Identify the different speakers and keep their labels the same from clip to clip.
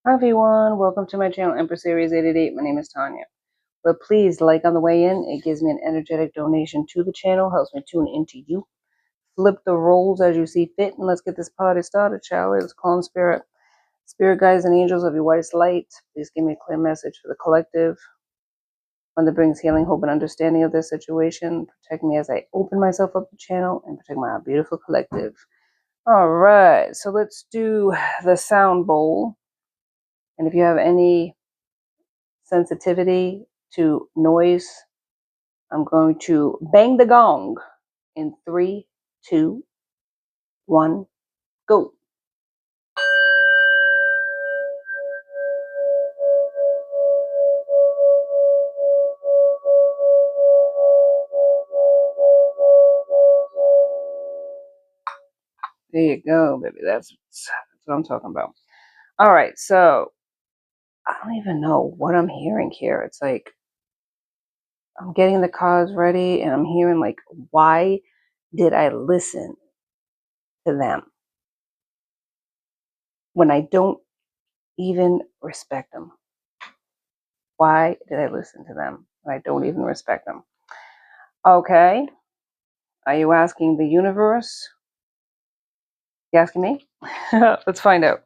Speaker 1: Hi everyone, welcome to my channel, Empress Aries 888. My name is Tanya. But please like on the way in. It gives me an energetic donation to the channel, helps me tune into you. Flip the roles as you see fit, and let's get this party started, shall we? Let's call on spirit. Spirit guides and angels of your whitest light, please give me a clear message for the collective. One that brings healing, hope, and understanding of this situation. Protect me as I open myself up the channel and protect my beautiful collective. All right, so let's do the sound bowl. And if you have any sensitivity to noise, I'm going to bang the gong in 3, 2, 1, go. There you go, baby. That's what I'm talking about. All right, so I don't even know what I'm hearing here. It's like I'm getting the cards ready and I'm hearing like, why did I listen to them when I don't even respect them? Why did I listen to them when I don't even respect them? Okay. Are you asking the universe? You asking me? Let's find out.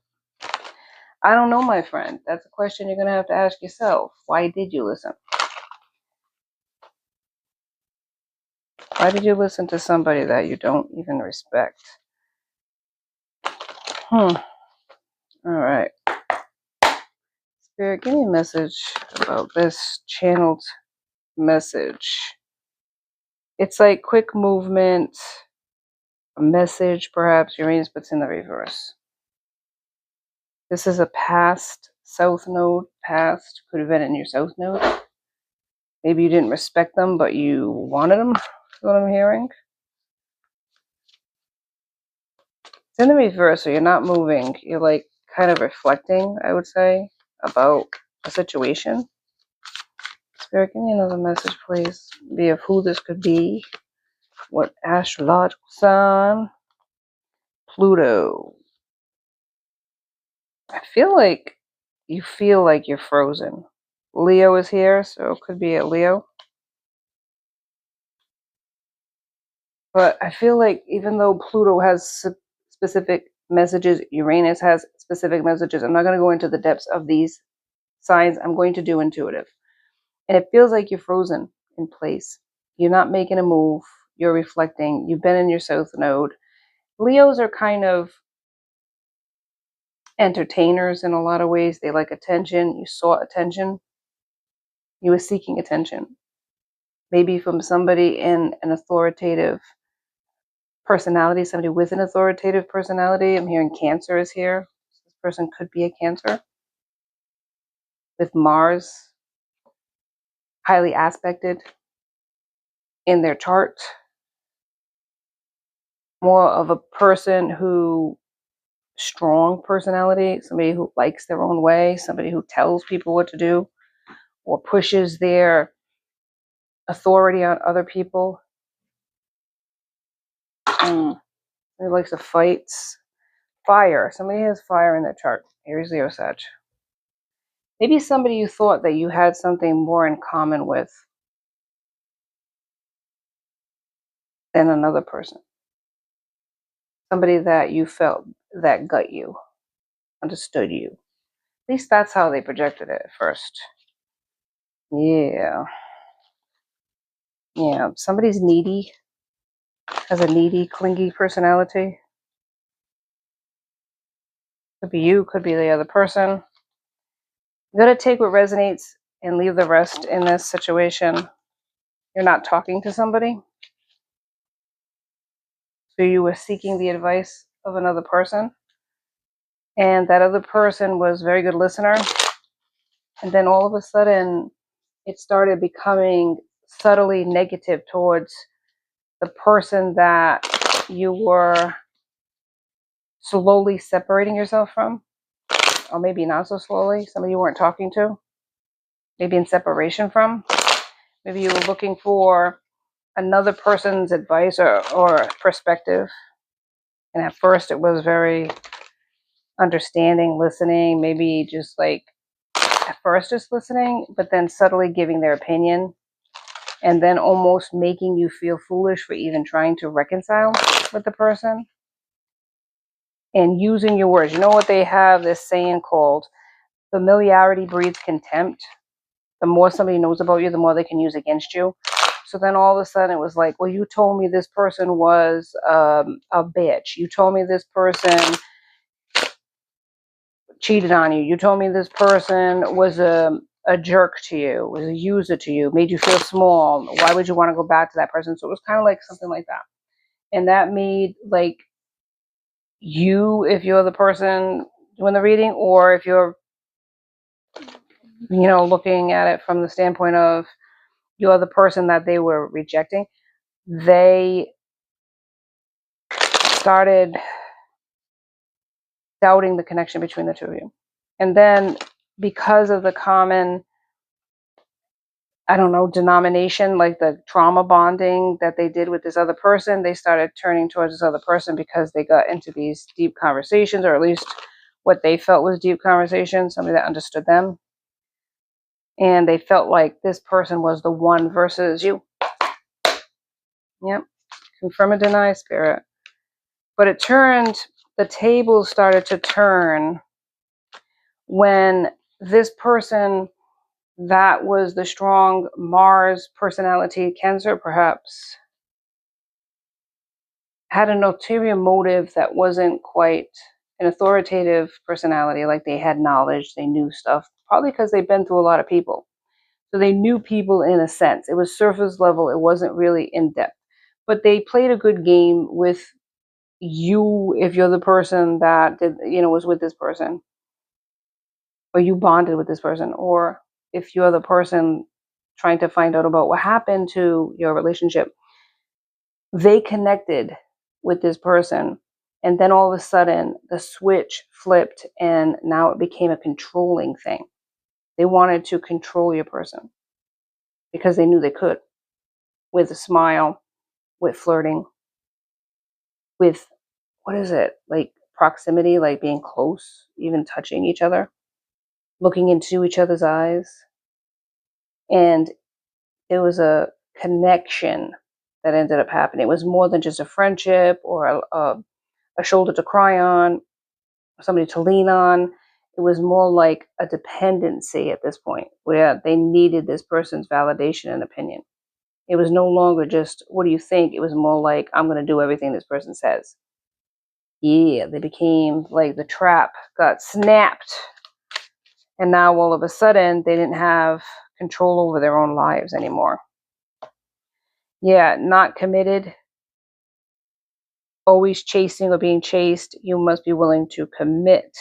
Speaker 1: I don't know, my friend. That's a question you're going to have to ask yourself. Why did you listen? Why did you listen to somebody that you don't even respect? All right. Spirit, give me a message about this channeled message. It's like quick movement, a message, perhaps. Uranus, but it's in the reverse. This is a past south node. Past could have been in your south node. Maybe you didn't respect them, but you wanted them. That's what I'm hearing. It's in the reverse, so you're not moving. You're like kind of reflecting, I would say, about a situation. Spirit, give me another message, please. Be of who this could be. What astrological sign? Pluto. I feel like you feel like you're frozen. Leo is here, so it could be a Leo. But I feel like even though Pluto has specific messages, Uranus has specific messages. I'm not going to go into the depths of these signs. I'm going to do intuitive. And it feels like you're frozen in place. You're not making a move. You're reflecting. You've been in your south node. Leos are kind of entertainers in a lot of ways. They like attention. You sought attention. You were seeking attention. Maybe from somebody in an authoritative personality, somebody with an authoritative personality. I'm hearing Cancer is here. This person could be a Cancer with Mars highly aspected in their chart. More of a person who strong personality, somebody who likes their own way, somebody who tells people what to do or pushes their authority on other people. Somebody likes to fight. Fire. Somebody has fire in their chart. Aries, Leo, Sag. Maybe somebody you thought that you had something more in common with than another person. Somebody that you felt that got you, understood you. At least that's how they projected it at first. Yeah. Yeah. Somebody's needy, has a needy, clingy personality. Could be you, could be the other person. You gotta take what resonates and leave the rest in this situation. You're not talking to somebody. So you were seeking the advice of another person. And that other person was a very good listener. And then all of a sudden, it started becoming subtly negative towards the person that you were slowly separating yourself from. Or maybe not so slowly. Somebody you weren't talking to. Maybe in separation from. Maybe you were looking for another person's advice or perspective. And at first it was very understanding, listening, maybe just like at first just listening, but then subtly giving their opinion, and then almost making you feel foolish for even trying to reconcile with the person, and using your words. You know what they have this saying called familiarity breeds contempt. The more somebody knows about you, the more they can use against you. So then all of a sudden it was like, well, you told me this person was a bitch. You told me this person cheated on you. You told me this person was a jerk to you, was a user to you, made you feel small. Why would you want to go back to that person? So it was kind of like something like that. And that made like you, if you're the person doing the reading, or if you're, looking at it from the standpoint of you're the person that they were rejecting, they started doubting the connection between the two of you. And then because of the common, I don't know, denomination, like the trauma bonding that they did with this other person, they started turning towards this other person because they got into these deep conversations, or at least what they felt was deep conversations, somebody that understood them. And they felt like this person was the one versus you. Yep. Confirm and deny, spirit. But the tables started to turn when this person that was the strong Mars personality, Cancer perhaps, had an ulterior motive that wasn't quite an authoritative personality. Like they had knowledge, they knew stuff, probably because they've been through a lot of people. So they knew people in a sense. It was surface level, it wasn't really in depth. But they played a good game with you if you're the person that was with this person, or you bonded with this person, or if you're the person trying to find out about what happened to your relationship. They connected with this person, and then all of a sudden the switch flipped, and now it became a controlling thing. They wanted to control your person because they knew they could, with a smile, with flirting, with, what is it, like proximity, like being close, even touching each other, looking into each other's eyes. And it was a connection that ended up happening. It was more than just a friendship or a shoulder to cry on, somebody to lean on. It was more like a dependency at this point, where they needed this person's validation and opinion. It was no longer just, what do you think? It was more like, I'm going to do everything this person says. Yeah, they became like the trap got snapped. And now all of a sudden, they didn't have control over their own lives anymore. Yeah, not committed, always chasing or being chased. You must be willing to commit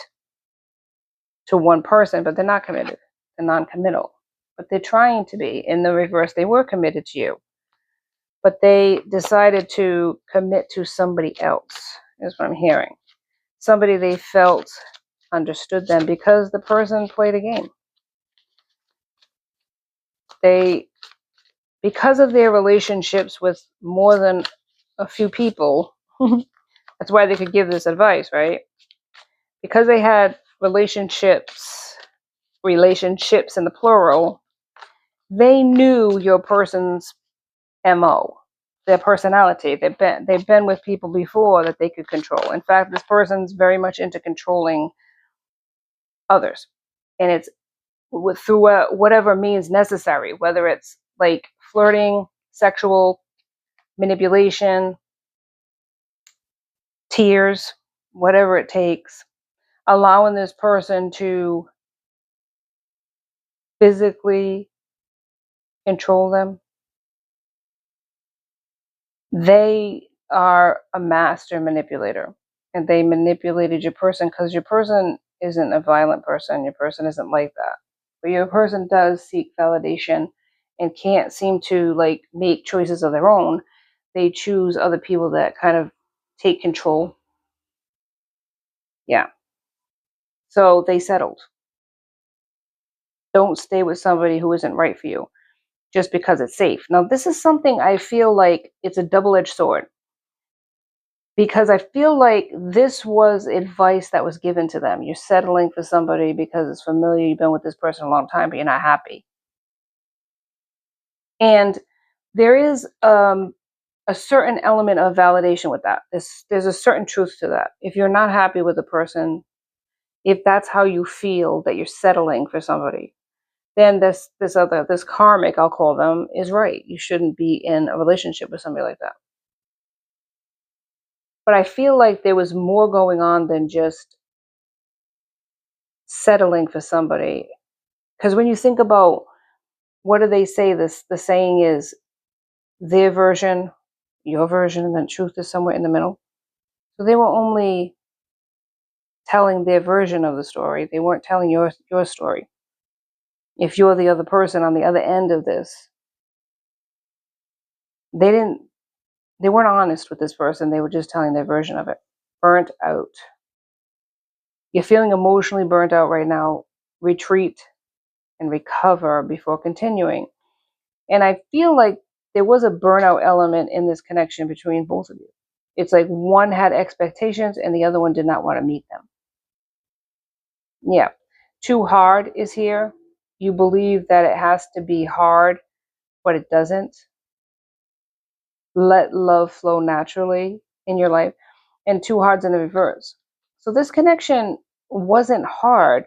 Speaker 1: to one person, but they're not committed. They're non-committal. But they're trying to be. In the reverse, they were committed to you. But they decided to commit to somebody else, is what I'm hearing. Somebody they felt understood them, because the person played a game. Because of their relationships with more than a few people, that's why they could give this advice, right? Because they had relationships in the plural, they knew your person's MO, their personality. They've been with people before that they could control. In fact, this person's very much into controlling others, and it's through whatever means necessary, whether it's like flirting, sexual manipulation, tears, whatever it takes, allowing this person to physically control them. They are a master manipulator, and they manipulated your person because your person isn't a violent person. Your person isn't like that. But your person does seek validation and can't seem to like make choices of their own. They choose other people that kind of take control. Yeah. So they settled. Don't stay with somebody who isn't right for you just because it's safe. Now, this is something I feel like it's a double-edged sword, because I feel like this was advice that was given to them. You're settling for somebody because it's familiar. You've been with this person a long time, but you're not happy. And there is a certain element of validation with that. There's a certain truth to that. If you're not happy with a person, if that's how you feel that you're settling for somebody, then this karmic, I'll call them, is right. You shouldn't be in a relationship with somebody like that. But I feel like there was more going on than just settling for somebody. Because when you think about, what do they say? The saying is their version, your version, and then truth is somewhere in the middle. So they were only telling their version of the story. They weren't telling your story. If you're the other person on the other end of this, they didn't they weren't honest with this person. They were just telling their version of it. Burnt out. You're feeling emotionally burnt out right now. Retreat and recover before continuing. And I feel like there was a burnout element in this connection between both of you. It's like one had expectations and the other one did not want to meet them. Yeah. Too hard is here. You believe that it has to be hard, but it doesn't. Let love flow naturally in your life. And too hard's in the reverse. So this connection wasn't hard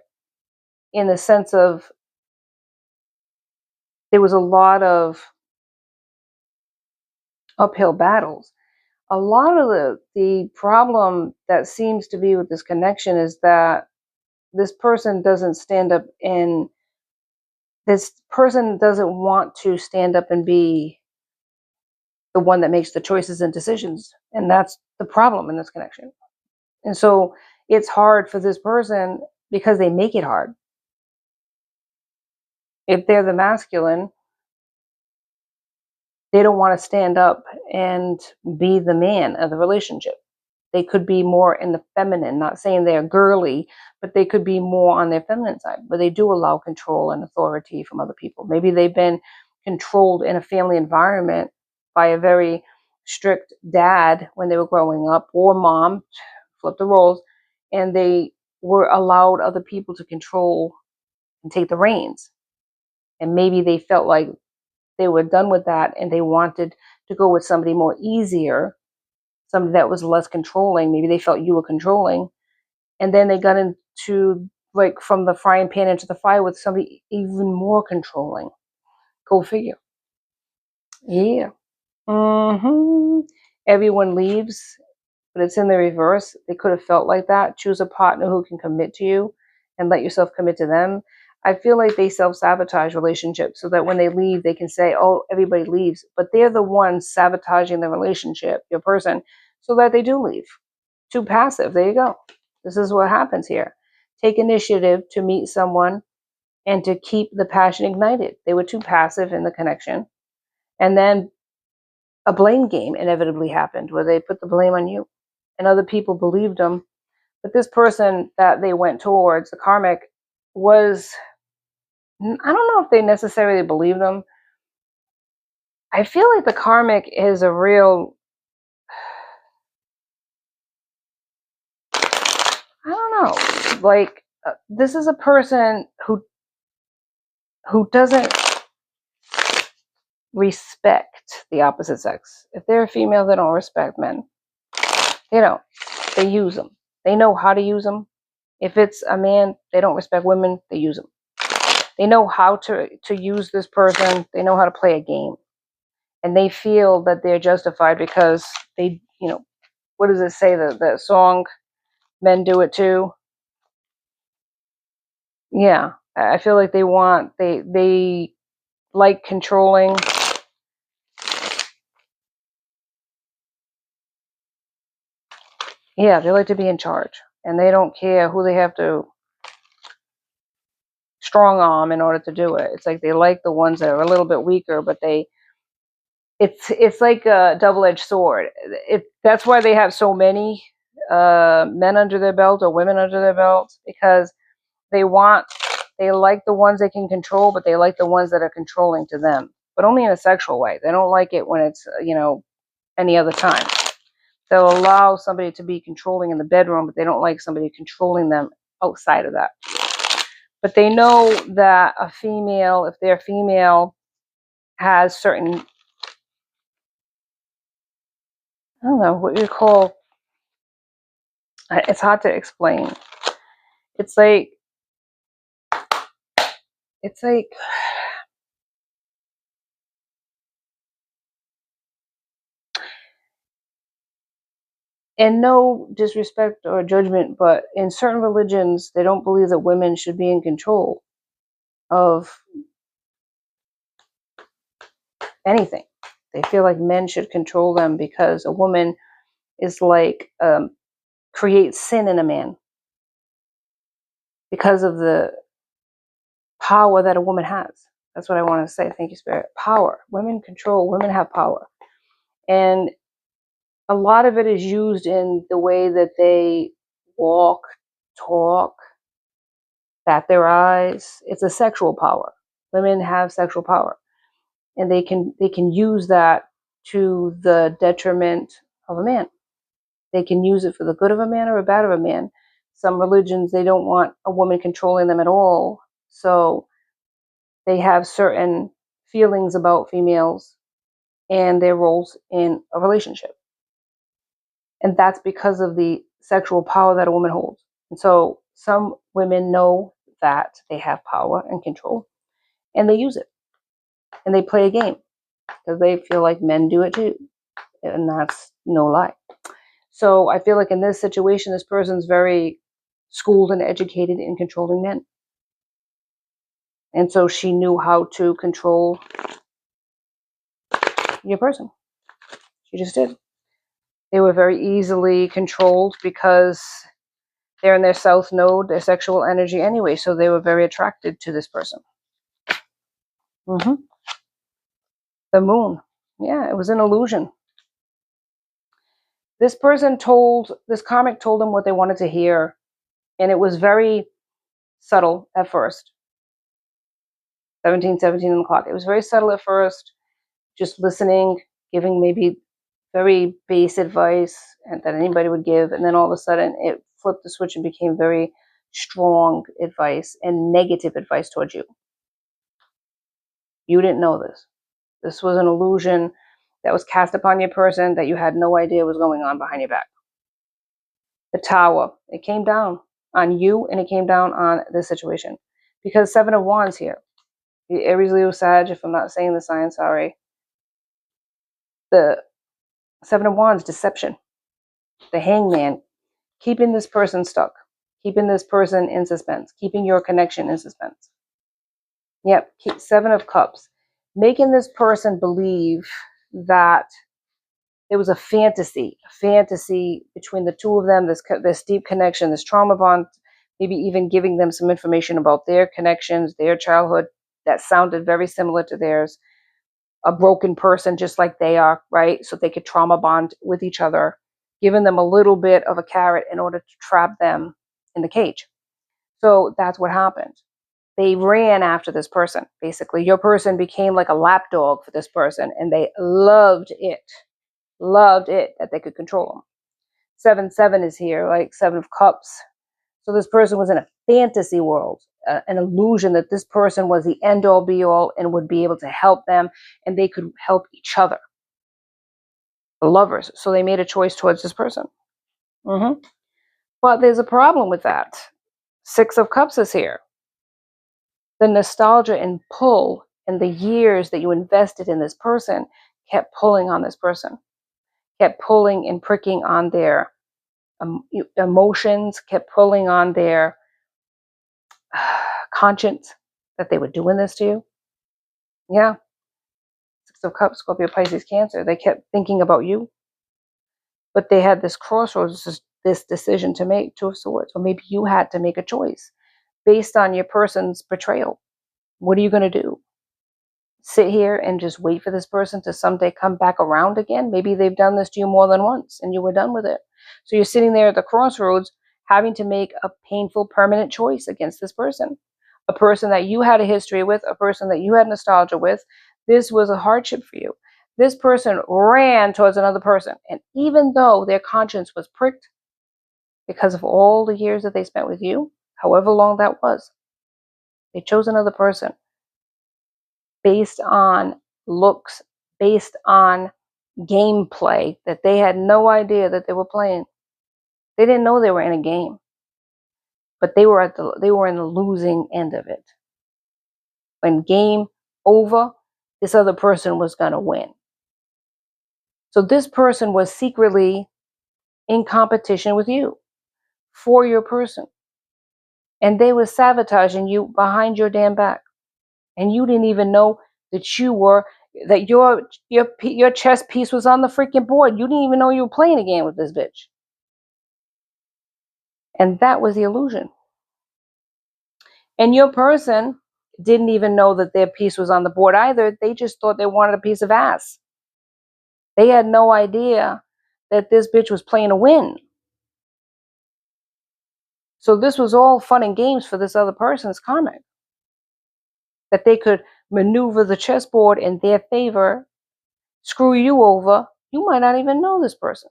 Speaker 1: in the sense of there was a lot of uphill battles. A lot of the problem that seems to be with this connection is that this person doesn't stand up and this person doesn't want to stand up and be the one that makes the choices and decisions. And that's the problem in this connection. And so it's hard for this person because they make it hard. If they're the masculine, they don't want to stand up and be the man of the relationship. They could be more in the feminine, not saying they're girly, but they could be more on their feminine side, but they do allow control and authority from other people. Maybe they've been controlled in a family environment by a very strict dad when they were growing up, or mom, flip the roles, and they were allowed other people to control and take the reins. And maybe they felt like they were done with that and they wanted to go with somebody more easier, somebody that was less controlling. Maybe they felt you were controlling. And then they got into, like, from the frying pan into the fire with somebody even more controlling. Go figure. Yeah. Everyone leaves, but it's in the reverse. They could have felt like that. Choose a partner who can commit to you and let yourself commit to them. I feel like they self-sabotage relationships so that when they leave, they can say, oh, everybody leaves. But they're the ones sabotaging the relationship, your person, so that they do leave. Too passive. There you go. This is what happens here. Take initiative to meet someone and to keep the passion ignited. They were too passive in the connection. And then a blame game inevitably happened where they put the blame on you. And other people believed them. But this person that they went towards, the karmic, was, I don't know if they necessarily believed them. I feel like the karmic is a real, I don't know, like, this is a person who doesn't respect the opposite sex. If they're a female, they don't respect men. They don't. They use them. They know how to use them. If it's a man, they don't respect women. They use them. They know how to use this person. They know how to play a game. And they feel that they're justified because they, what does it say? The song, Men Do It Too? Yeah. I feel like they like controlling. Yeah, they like to be in charge. And they don't care who they have to strong arm in order to do it. It's like they like the ones that are a little bit weaker, but it's like a double-edged sword. That's why they have so many men under their belt or women under their belt, because they like the ones they can control, but they like the ones that are controlling to them, but only in a sexual way. They don't like it when it's any other time, They'll allow somebody to be controlling in the bedroom, but they don't like somebody controlling them outside of that. But they know that a female, if they're female, has certain, I don't know, what you call, it's hard to explain. It's like, and no disrespect or judgment, but in certain religions, they don't believe that women should be in control of anything. They feel like men should control them because a woman is like, creates sin in a man because of the power that a woman has. That's what I want to say. Thank you, Spirit. Power. Women control. Women have power. And a lot of it is used in the way that they walk, talk, bat their eyes. It's a sexual power. Women have sexual power. And they can use that to the detriment of a man. They can use it for the good of a man or the bad of a man. Some religions, they don't want a woman controlling them at all. So they have certain feelings about females and their roles in a relationship. And that's because of the sexual power that a woman holds. And so some women know that they have power and control, and they use it. And they play a game because they feel like men do it too. And that's no lie. So I feel like in this situation, this person's very schooled and educated in controlling men. And so she knew how to control your person. She just did. They were very easily controlled because they're in their south node, their sexual energy anyway. So they were very attracted to this person. The moon. Yeah, it was an illusion. This karmic told them what they wanted to hear. And it was very subtle at first. 17 on the clock. It was very subtle at first, just listening, giving maybe very base advice and that anybody would give. And then all of a sudden it flipped the switch and became very strong advice and negative advice towards you. You didn't know this. This was an illusion that was cast upon your person that you had no idea was going on behind your back. The tower, it came down on you and it came down on this situation. Because 7 of Wands here. The Aries, Leo, Sag, if I'm not saying the sign, sorry. The 7 of Wands, deception. The Hangman, keeping this person stuck. Keeping this person in suspense. Keeping your connection in suspense. Yep, 7 of Cups. Making this person believe that there was a fantasy between the two of them, this deep connection, this trauma bond, maybe even giving them some information about their connections, their childhood that sounded very similar to theirs. A broken person just like they are, right? So they could trauma bond with each other, giving them a little bit of a carrot in order to trap them in the cage. So that's what happened. They ran after this person. Basically, your person became like a lapdog for this person, and they loved it that they could control them. 7 is here, like 7 of Cups. So this person was in a fantasy world, an illusion that this person was the end all be all and would be able to help them and they could help each other. The lovers. So they made a choice towards this person. But there's a problem with that. 6 of Cups is here. The nostalgia and pull and the years that you invested in this person kept pulling on this person. Kept pulling and pricking on their emotions, kept pulling on their conscience that they were doing this to you. Yeah. 6 of Cups, Scorpio, Pisces, Cancer. They kept thinking about you. But they had this crossroads, this decision to make, 2 of Swords. Or maybe you had to make a choice based on your person's betrayal. What are you going to do? Sit here and just wait for this person to someday come back around again? Maybe they've done this to you more than once and you were done with it. So you're sitting there at the crossroads having to make a painful, permanent choice against this person. A person that you had a history with, a person that you had nostalgia with. This was a hardship for you. This person ran towards another person. And even though their conscience was pricked because of all the years that they spent with you, however long that was, they chose another person based on looks, based on gameplay that they had no idea that they were playing. They didn't know they were in a game, but they were in the losing end of it. When game over, this other person was going to win. So this person was secretly in competition with you for your person. And they were sabotaging you behind your damn back. And you didn't even know that your chess piece was on the freaking board. You didn't even know you were playing a game with this bitch. And that was the illusion. And your person didn't even know that their piece was on the board either. They just thought they wanted a piece of ass. They had no idea that this bitch was playing to win. So this was all fun and games for this other person's karmic. That they could maneuver the chessboard in their favor, screw you over. You might not even know this person.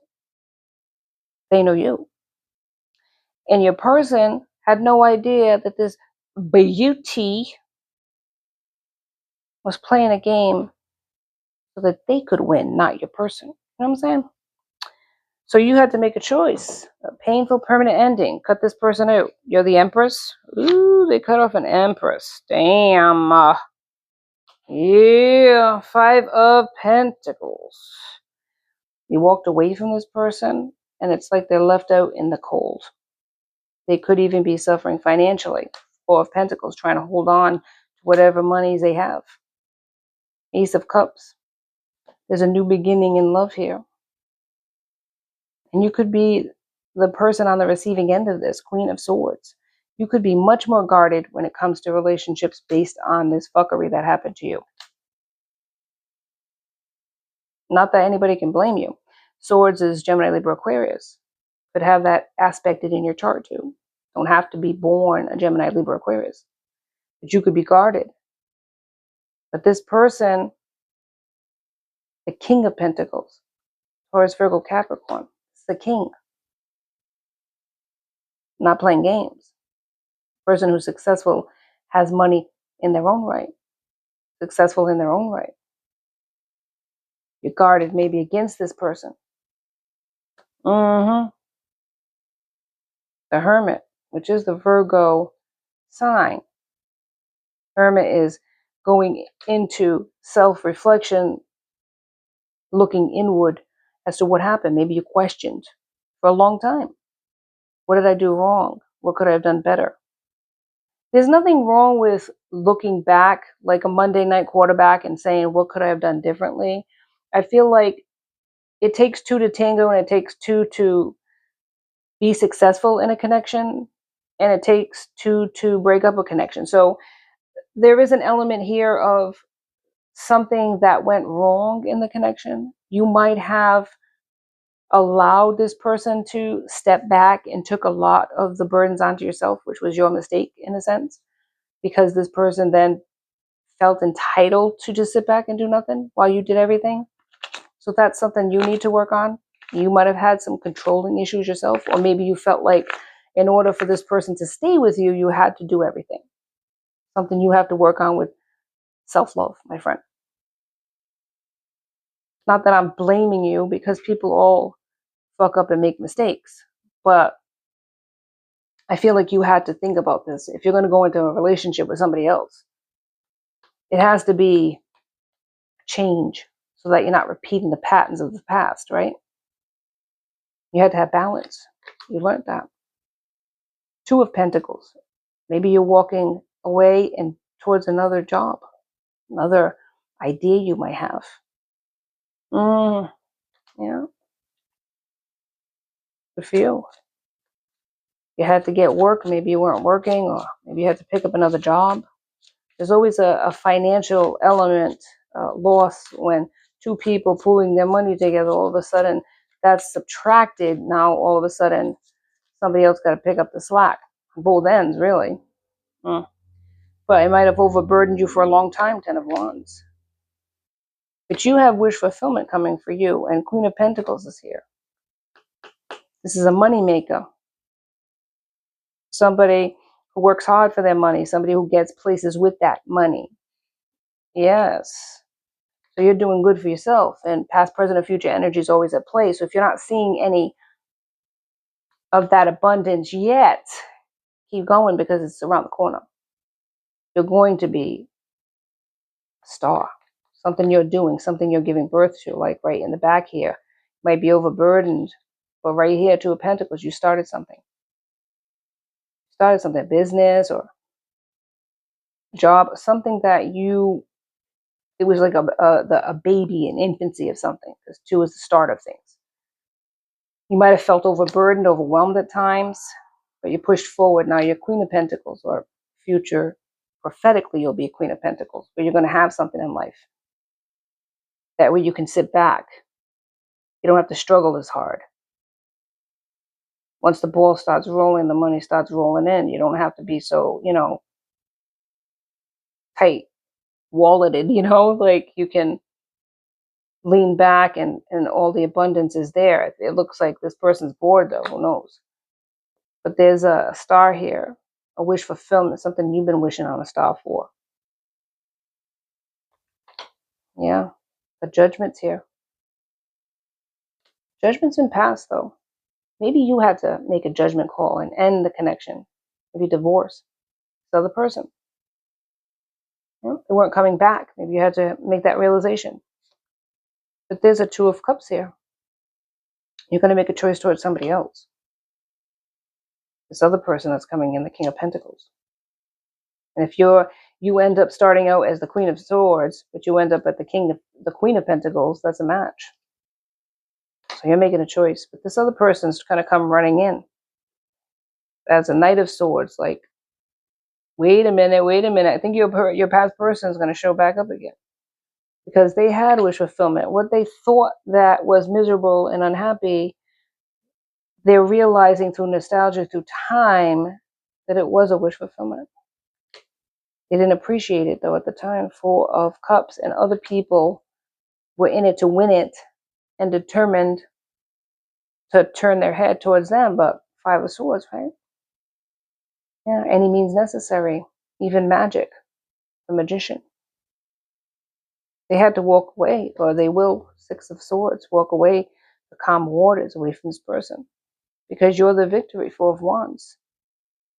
Speaker 1: They know you. And your person had no idea that this beauty was playing a game so that they could win, not your person. You know what I'm saying? So you had to make a choice. A painful permanent ending. Cut this person out. You're the Empress? Ooh, they cut off an Empress. Damn. Yeah. 5 of Pentacles. You walked away from this person, and it's like they're left out in the cold. They could even be suffering financially. 4 of Pentacles, trying to hold on to whatever monies they have. Ace of Cups. There's a new beginning in love here. And you could be the person on the receiving end of this, Queen of Swords. You could be much more guarded when it comes to relationships based on this fuckery that happened to you. Not that anybody can blame you. Swords is Gemini, Libra, Aquarius. Could have that aspected in your chart too. Don't have to be born a Gemini, Libra, Aquarius. But you could be guarded. But this person, the King of Pentacles, Taurus, Virgo, Capricorn, it's the king. Not playing games. Person who's successful has money in their own right. Successful in their own right. You're guarded maybe against this person. The Hermit, which is the Virgo sign. Hermit is going into self-reflection, looking inward as to what happened. Maybe you questioned for a long time. What did I do wrong? What could I have done better? There's nothing wrong with looking back like a Monday night quarterback and saying, what could I have done differently? I feel like it takes 2 to tango, and it takes 2 to be successful in a connection, and it takes 2 to break up a connection. So there is an element here of something that went wrong in the connection. You might have allowed this person to step back and took a lot of the burdens onto yourself, which was your mistake in a sense, because this person then felt entitled to just sit back and do nothing while you did everything. So that's something you need to work on. You might have had some controlling issues yourself, or maybe you felt like in order for this person to stay with you, you had to do everything. Something you have to work on with self-love, my friend. Not that I'm blaming you, because people all fuck up and make mistakes, but I feel like you had to think about this. If you're going to go into a relationship with somebody else, it has to be change so that you're not repeating the patterns of the past, right? You had to have balance. You learned that. 2 of Pentacles. Maybe you're walking away and towards another job, another idea you might have. Yeah. Good for you. You had to get work. Maybe you weren't working, or maybe you had to pick up another job. There's always a financial element loss when 2 people pooling their money together. All of a sudden, that's subtracted. Now, all of a sudden, somebody else got to pick up the slack. Both ends, really. But it might have overburdened you for a long time, 10 of Wands. But you have wish fulfillment coming for you, and Queen of Pentacles is here. This is a money maker. Somebody who works hard for their money, somebody who gets places with that money. Yes. So you're doing good for yourself, and past, present, and future energy is always at play. So if you're not seeing any of that abundance yet, keep going, because it's around the corner. You're going to be a star. Something you're doing, something you're giving birth to, like right in the back here. Might be overburdened, but right here, Two of Pentacles, you started something. Started something, business or job, something that it was like a baby, an infancy of something, because two is the start of things. You might have felt overburdened, overwhelmed at times, but you pushed forward. Now you're Queen of Pentacles, or future, prophetically, you'll be a Queen of Pentacles, but you're going to have something in life. That way you can sit back. You don't have to struggle as hard. Once the ball starts rolling, the money starts rolling in. You don't have to be so, tight, walleted, like you can lean back and all the abundance is there. It looks like this person's bored though, who knows? But there's a star here, a wish fulfillment, something you've been wishing on a star for. Yeah, the judgment's here. Judgment's been passed though. Maybe you had to make a judgment call and end the connection. Maybe divorce the other person. They weren't coming back. Maybe you had to make that realization. But there's a Two of Cups here. You're going to make a choice towards somebody else. This other person that's coming in, the King of Pentacles. And if you end up starting out as the Queen of Swords, but you end up at the Queen of Pentacles, that's a match. So you're making a choice. But this other person's going to come running in as a Knight of Swords. Like, wait a minute. I think your past person is going to show back up again. Because they had wish fulfillment. What they thought that was miserable and unhappy, they're realizing through nostalgia, through time, that it was a wish fulfillment. They didn't appreciate it, though, at the time. Four of Cups, and other people were in it to win it and determined to turn their head towards them. But Five of Swords, right? Yeah, any means necessary, even magic, the magician. They had to walk away, or they will, Six of Swords, walk away to calm waters, away from this person. Because you're the victory. Four of Wands.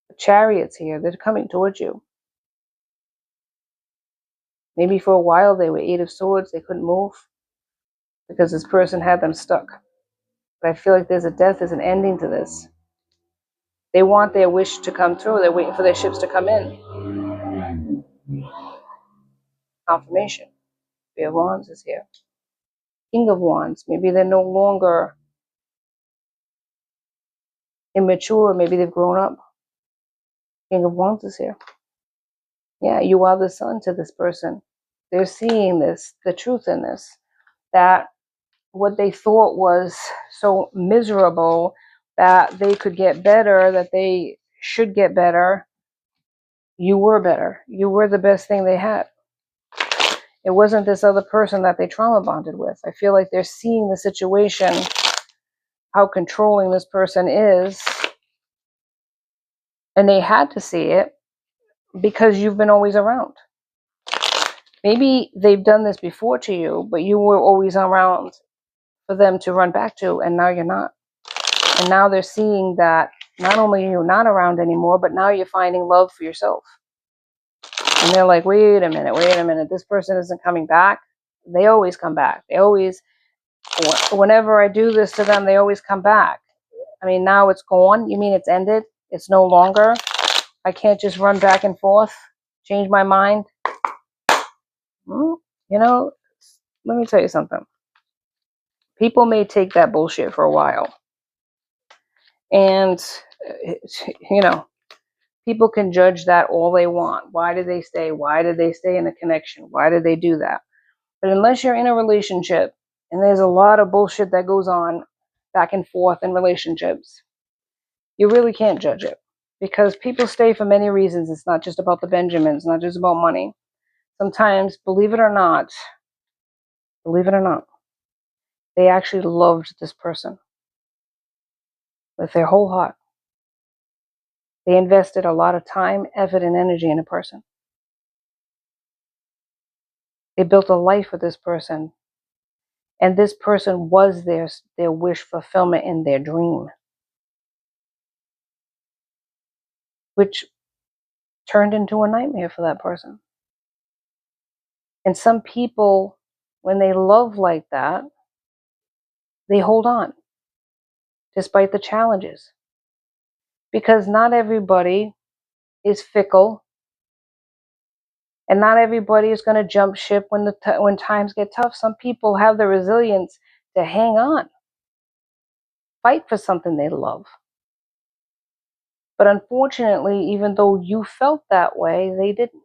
Speaker 1: The Chariots here, they're coming towards you. Maybe for a while they were Eight of Swords, they couldn't move because this person had them stuck. But I feel like there's an ending to this. They want their wish to come through. They're waiting for their ships to come in. Confirmation. Three of Wands is here. King of Wands. Maybe they're no longer immature. Maybe they've grown up. King of Wands is here. Yeah, you are the sun to this person. They're seeing this, the truth in this. That what they thought was so miserable, that they could get better, that they should get better, you were better. You were the best thing they had. It wasn't this other person that they trauma bonded with. I feel like they're seeing the situation, how controlling this person is, and they had to see it because you've been always around. Maybe they've done this before to you, but you were always around for them to run back to, and now you're not. And now they're seeing that not only are you not around anymore, but now you're finding love for yourself. And they're like, wait a minute, this person isn't coming back. They always come back. They always, whenever I do this to them, they always come back. I mean, now it's gone. You mean it's ended? It's no longer? I can't just run back and forth, change my mind? Let me tell you something. People may take that bullshit for a while. And, people can judge that all they want. Why did they stay? Why did they stay in a connection? Why did they do that? But unless you're in a relationship, and there's a lot of bullshit that goes on back and forth in relationships, you really can't judge it. Because people stay for many reasons. It's not just about the Benjamins, not just about money. Sometimes, believe it or not, Believe it or not. They actually loved this person with their whole heart. They invested a lot of time, effort, and energy in a person. They built a life with this person. And this person was their wish fulfillment and their dream, which turned into a nightmare for that person. And some people, when they love like that, they hold on despite the challenges. Because not everybody is fickle, and not everybody is going to jump ship when times get tough. Some people have the resilience to hang on, fight for something they love. But unfortunately, even though you felt that way, they didn't.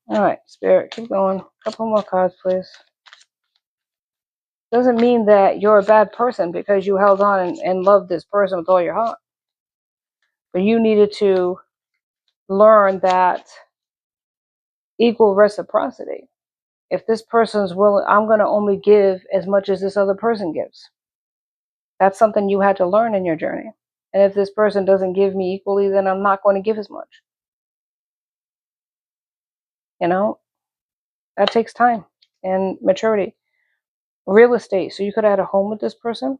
Speaker 1: All right, Spirit, keep going. Couple more cards, please. Doesn't mean that you're a bad person because you held on and loved this person with all your heart. But you needed to learn that equal reciprocity. If this person's willing, I'm going to only give as much as this other person gives. That's something you had to learn in your journey. And if this person doesn't give me equally, then I'm not going to give as much. You know, that takes time and maturity. Real estate. So you could have had a home with this person,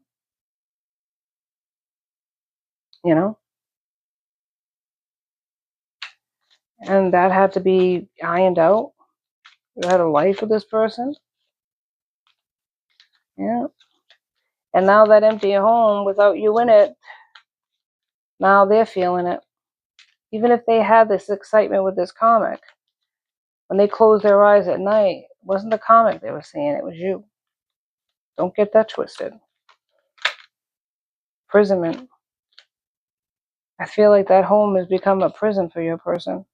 Speaker 1: you know, and that had to be ironed out. You had a life with this person. Yeah. And now that empty home without you in it, now they're feeling it. Even if they had this excitement with this comic, when they closed their eyes at night, it wasn't the comic they were seeing, it was you. Don't get that twisted. Imprisonment. I feel like that home has become a prison for your person.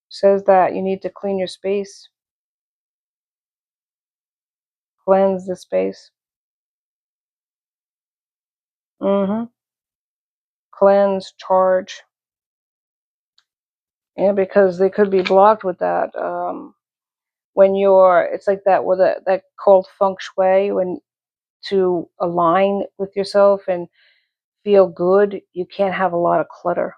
Speaker 1: Says that you need to clean your space, cleanse the space. Cleanse, charge. Yeah, because they could be blocked with that. When you're, it's like that with that called feng shui, when to align with yourself and feel good, you can't have a lot of clutter.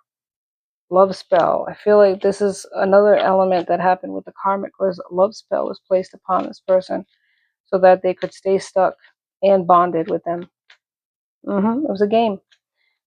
Speaker 1: Love spell. I feel like this is another element that happened with the karmic, was a love spell was placed upon this person so that they could stay stuck and bonded with them. It was a game.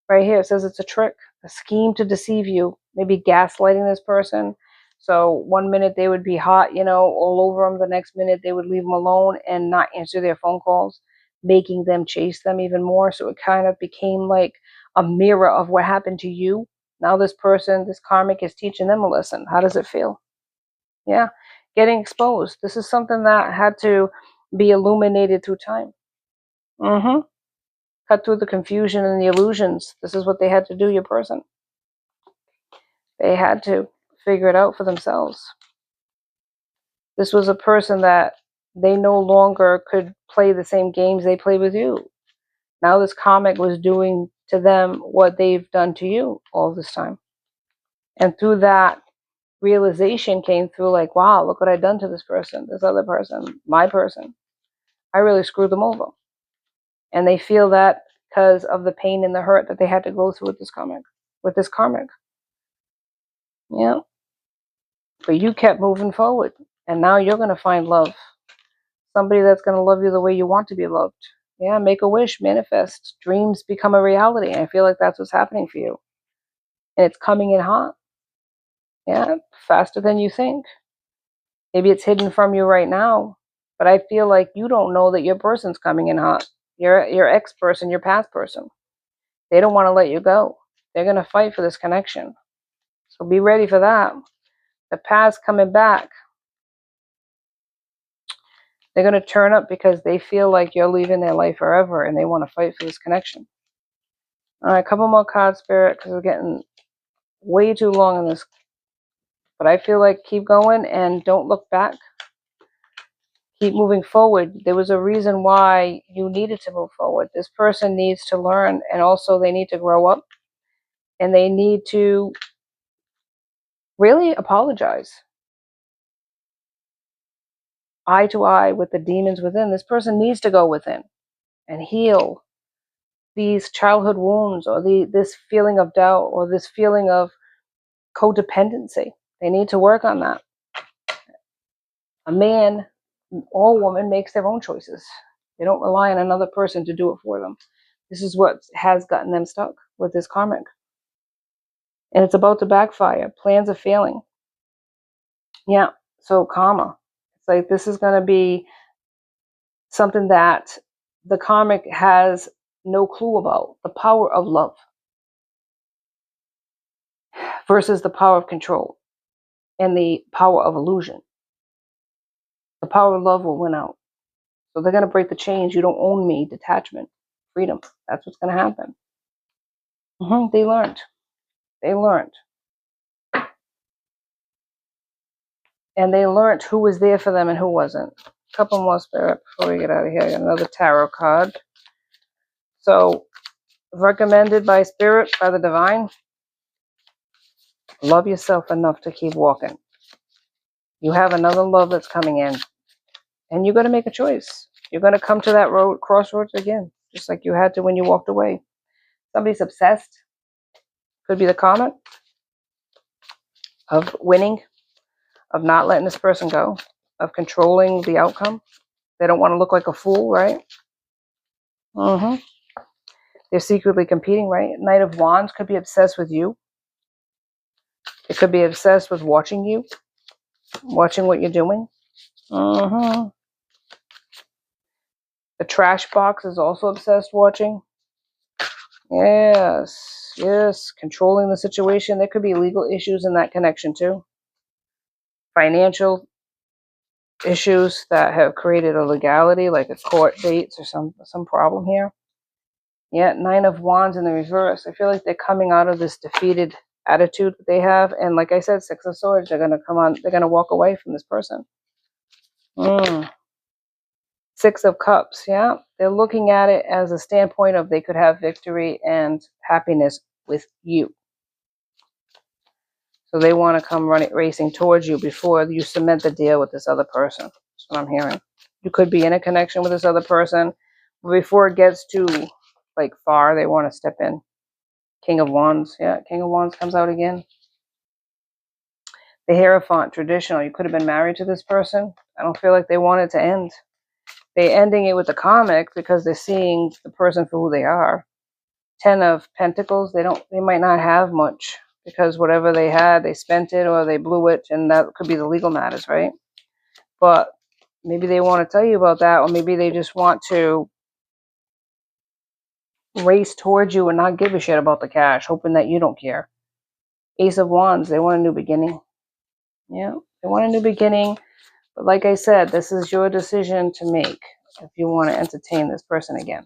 Speaker 1: Right here, it says it's a trick, a scheme to deceive you, maybe gaslighting this person. So one minute they would be hot, all over them. The next minute they would leave them alone and not answer their phone calls, making them chase them even more. So it kind of became like a mirror of what happened to you. Now this person, this karmic, is teaching them a lesson. How does it feel? Yeah, getting exposed. This is something that had to be illuminated through time. Cut through the confusion and the illusions. This is what they had to do, your person. They had to figure it out for themselves. This was a person that they no longer could play the same games they play with you. Now this comic was doing to them what they've done to you all this time. And through that, realization came through like, wow, look what I've done to this person, this other person, my person. I really screwed them over. And they feel that because of the pain and the hurt that they had to go through with this comic, with this karmic. Yeah. But you kept moving forward. And now you're going to find love. Somebody that's going to love you the way you want to be loved. Yeah, make a wish, manifest. Dreams become a reality. And I feel like that's what's happening for you. And it's coming in hot. Yeah, faster than you think. Maybe it's hidden from you right now. But I feel like you don't know that your person's coming in hot. Your ex-person, your past person. They don't want to let you go. They're going to fight for this connection. So be ready for that. The past coming back. They're going to turn up because they feel like you're leaving their life forever and they want to fight for this connection. All right, a couple more cards, Spirit, because we're getting way too long on this. But I feel like keep going and don't look back. Keep moving forward. There was a reason why you needed to move forward. This person needs to learn, and also they need to grow up. And they need to really apologize. eye to eye with the demons within. This person needs to go within and heal these childhood wounds, or this feeling of doubt, or this feeling of codependency. They need to work on that. A man or woman makes their own choices. They don't rely on another person to do it for them. This is what has gotten them stuck with this karmic. And it's about to backfire. Plans are failing. Yeah, so karma. It's like this is going to be something that the karmic has no clue about. The power of love versus the power of control and the power of illusion. The power of love will win out. So they're going to break the chains. You don't own me. Detachment. Freedom. That's what's going to happen. They learned. They learned. And they learned who was there for them and who wasn't. A couple more, Spirit, before we get out of here. I got another tarot card. So, recommended by Spirit, by the Divine, love yourself enough to keep walking. You have another love that's coming in. And you're going to make a choice. You're going to come to that road, crossroads again, just like you had to when you walked away. Somebody's obsessed. Could be the karma of winning, of not letting this person go, of controlling the outcome. They don't want to look like a fool, right? They're secretly competing, right? Knight of Wands could be obsessed with you. It could be obsessed with watching you, watching what you're doing. The trash box is also obsessed watching. Yes, yes, controlling the situation. There could be legal issues in that connection too. Financial issues that have created a legality, like a court dates or some problem here. Yeah, Nine of Wands in the reverse. I feel like they're coming out of this defeated attitude that they have. And like I said, Six of Swords, they're going to come on, they're going to walk away from this person. Six of Cups, yeah. They're looking at it as a standpoint of they could have victory and happiness with you. So they want to come racing towards you before you cement the deal with this other person. That's what I'm hearing. You could be in a connection with this other person. But before it gets too far, they want to step in. King of Wands. Yeah, King of Wands comes out again. The Hierophant, traditional. You could have been married to this person. I don't feel like they want it to end. They're ending it with the comic because they're seeing the person for who they are. Ten of Pentacles. They might not have much because whatever they had, they spent it or they blew it, and that could be the legal matters, right? But maybe they want to tell you about that, or maybe they just want to race towards you and not give a shit about the cash, hoping that you don't care. Ace of Wands, they want a new beginning. Yeah, they want a new beginning. But like I said, this is your decision to make if you want to entertain this person again.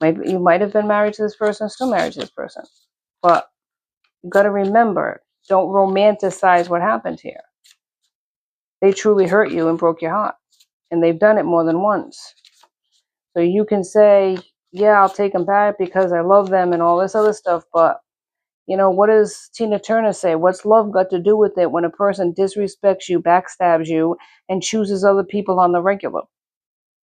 Speaker 1: Maybe you might have been married to this person, still married to this person. But you got to remember, don't romanticize what happened here. They truly hurt you and broke your heart. And they've done it more than once. So you can say, yeah, I'll take them back because I love them and all this other stuff. But, what does Tina Turner say? What's love got to do with it when a person disrespects you, backstabs you, and chooses other people on the regular?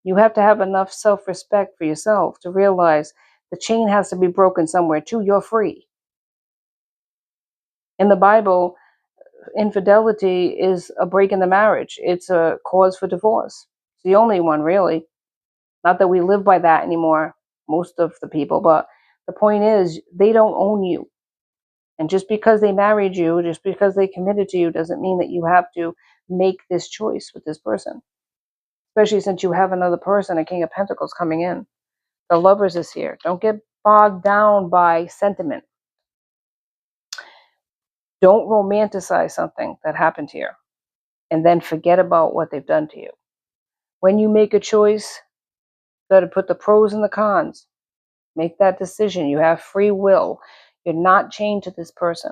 Speaker 1: You have to have enough self-respect for yourself to realize the chain has to be broken somewhere too. You're free. In the Bible, infidelity is a break in the marriage. It's a cause for divorce. It's the only one, really. Not that we live by that anymore, most of the people, but the point is they don't own you. And just because they married you, just because they committed to you, doesn't mean that you have to make this choice with this person. Especially since you have another person, a King of Pentacles coming in. The Lovers is here. Don't get bogged down by sentiment. Don't romanticize something that happened here and then forget about what they've done to you. When you make a choice, you got to put the pros and the cons. Make that decision. You have free will. You're not chained to this person.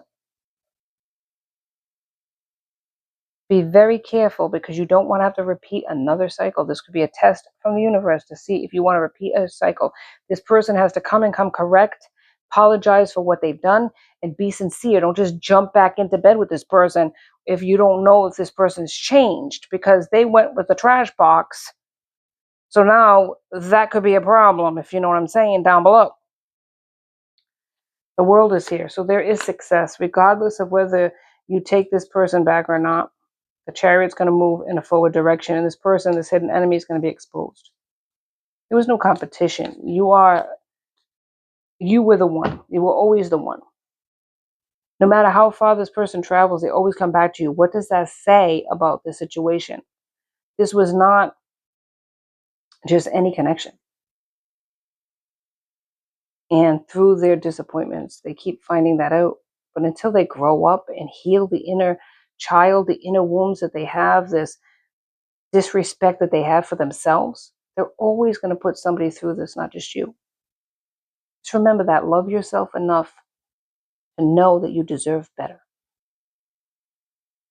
Speaker 1: Be very careful because you don't want to have to repeat another cycle. This could be a test from the universe to see if you want to repeat a cycle. This person has to come correct Apologize for what they've done and be sincere. Don't just jump back into bed with this person if you don't know if this person's changed because they went with the trash box. So now that could be a problem, if you know what I'm saying, down below. The world is here. So there is success, regardless of whether you take this person back or not. The chariot's going to move in a forward direction, and this person, this hidden enemy, is going to be exposed. There was no competition. You were the one. You were always the one. No matter how far this person travels, they always come back to you. What does that say about the situation? This was not just any connection. And through their disappointments, they keep finding that out. But until they grow up and heal the inner child, the inner wounds that they have, this disrespect that they have for themselves, they're always going to put somebody through this, not just you. Just remember that. Love yourself enough to know that you deserve better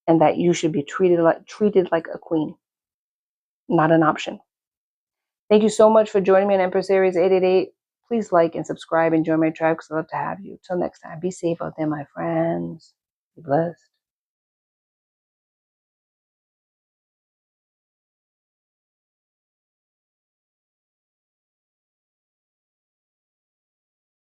Speaker 1: and that you should be treated like a queen, not an option. Thank you so much for joining me on Empress Aries 888. Please like and subscribe and join my tribe because I'd love to have you. Till next time, be safe out there, my friends. Be blessed.